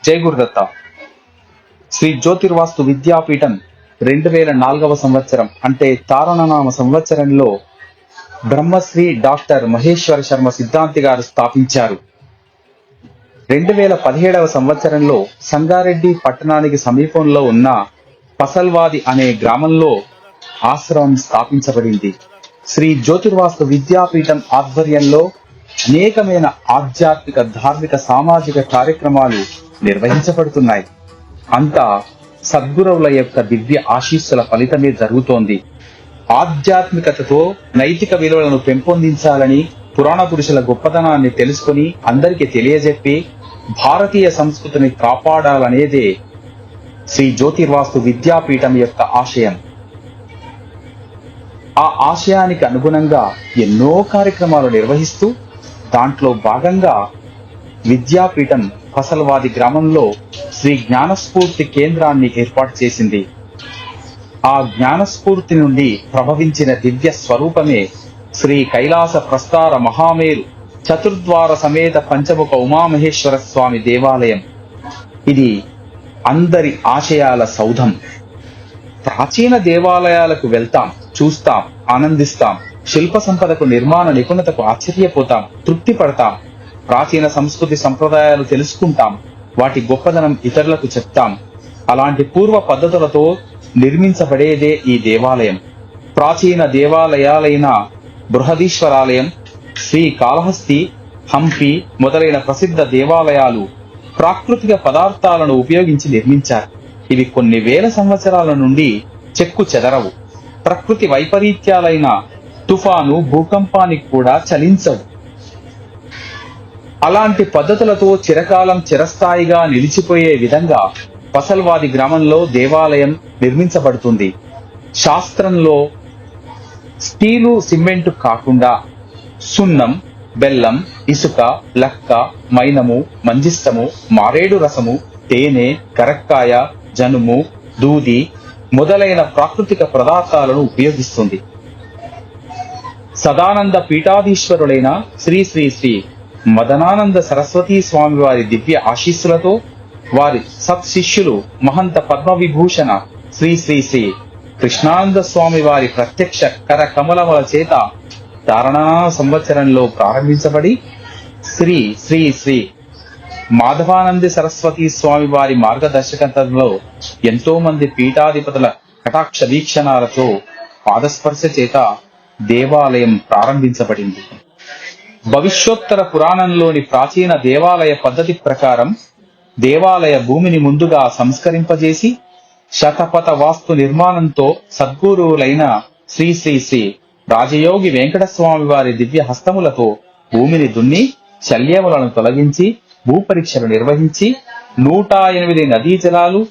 జై గురుదత్త. శ్రీ జ్యోతిర్వాస్తు విద్యాపీఠం 2004వ సంవత్సరం అంటే తారణనామ సంవత్సరంలో బ్రహ్మశ్రీ డాక్టర్ మహేశ్వర శర్మ సిద్ధాంతి గారు స్థాపించారు. 2017వ సంవత్సరంలో సంగారెడ్డి పట్టణానికి సమీపంలో ఉన్న పసల్వాది అనే గ్రామంలో ఆశ్రమం స్థాపించబడింది. శ్రీ జ్యోతిర్వాస్తు విద్యాపీఠం ఆధ్వర్యంలో అనేకమైన ఆధ్యాత్మిక, ధార్మిక, సామాజిక కార్యక్రమాలు నిర్వహించబడుతున్నాయి. అంతా సద్గురువుల యొక్క దివ్య ఆశీస్సుల ఫలితమే జరుగుతోంది. ఆధ్యాత్మికతతో నైతిక విలువలను పెంపొందించాలని, పురాణ పురుషుల గొప్పతనాన్ని తెలుసుకుని అందరికీ తెలియజెప్పి భారతీయ సంస్కృతిని కాపాడాలనేదే శ్రీ జ్యోతిర్వాస్తు విద్యాపీఠం యొక్క ఆశయం. ఆ ఆశయానికి అనుగుణంగా ఎన్నో కార్యక్రమాలు నిర్వహిస్తూ దాంట్లో భాగంగా విద్యాపీఠం పసల్వాది గ్రామంలో శ్రీ జ్ఞానస్ఫూర్తి కేంద్రాన్ని ఏర్పాటు చేసింది. ఆ జ్ఞానస్ఫూర్తి నుండి ప్రభవించిన దివ్య స్వరూపమే శ్రీ కైలాస ప్రస్తార మహామేరు చతుర్ద్వార సమేత పంచముఖ ఉమామహేశ్వర స్వామి దేవాలయం. ఇది అందరి ఆశయాల సౌధం. ప్రాచీన దేవాలయాలకు వెళ్తాం, చూస్తాం, ఆనందిస్తాం. శిల్ప సంపదకు, నిర్మాణ నిపుణతకు ఆశ్చర్యపోతాం, తృప్తి పడతాం. ప్రాచీన సంస్కృతి సంప్రదాయాలు తెలుసుకుంటాం, వాటి గొప్పదనం ఇతరులకు చెప్తాం. అలాంటి పూర్వ పద్ధతులతో నిర్మించబడేదే ఈ దేవాలయం. ప్రాచీన దేవాలయాలైన బృహదీశ్వరాలయం, శ్రీ కాళహస్తి, హంపి మొదలైన ప్రసిద్ధ దేవాలయాలు ప్రాకృతిక పదార్థాలను ఉపయోగించి నిర్మించారు. ఇవి కొన్ని వేల సంవత్సరాల నుండి చెక్కు చెదరవు. ప్రకృతి వైపరీత్యాలైన తుఫాను, భూకంపానికి కూడా చలించవు. అలాంటి పద్ధతులతో చిరకాలం చిరస్థాయిగా నిలిచిపోయే విధంగా పసల్వాది గ్రామంలో దేవాలయం నిర్మించబడుతుంది. శాస్త్రంలో స్టీలు, సిమెంటు కాకుండా సున్నం, బెల్లం, ఇసుక, లక్క, మైనము, మంజిష్టము, మారేడు రసము, తేనె, కరక్కాయ, జనుము, దూది మొదలైన ప్రాకృతిక పదార్థాలను ఉపయోగిస్తుంది. సదానంద పీఠాధీశ్వరులైన శ్రీ శ్రీ శ్రీ మదనానంద సరస్వతీ స్వామి వారి దివ్య ఆశీస్సులతో వారి సత్శిష్యులు మహంత పద్మవిభూషణ శ్రీ శ్రీ శ్రీ కృష్ణానంద స్వామి వారి ప్రత్యక్ష కర కమలముల చేత ధారణా సంవత్సరంలో ప్రారంభించబడి శ్రీ శ్రీ శ్రీ మాధవానంద సరస్వతి స్వామి వారి మార్గదర్శకత్వంలో ఎంతో మంది పీఠాధిపతుల కటాక్ష వీక్షణాలతో పాదస్పర్శ చేత దేవాలయం ప్రారంభించబడింది. భవిష్యోత్తర పురాణంలోని ప్రాచీన దేవాలయ పద్ధతి ప్రకారం దేవాలయ భూమిని ముందుగా సంస్కరింపజేసి శతపథ వాస్తు నిర్మాణంతో సద్గురువులైన శ్రీ శ్రీ శ్రీ రాజయోగి వెంకటస్వామి వారి దివ్య హస్తములతో భూమిని దున్ని శల్యములను తొలగించి భూపరీక్షలు నిర్వహించి 108 నదీ జలాలు,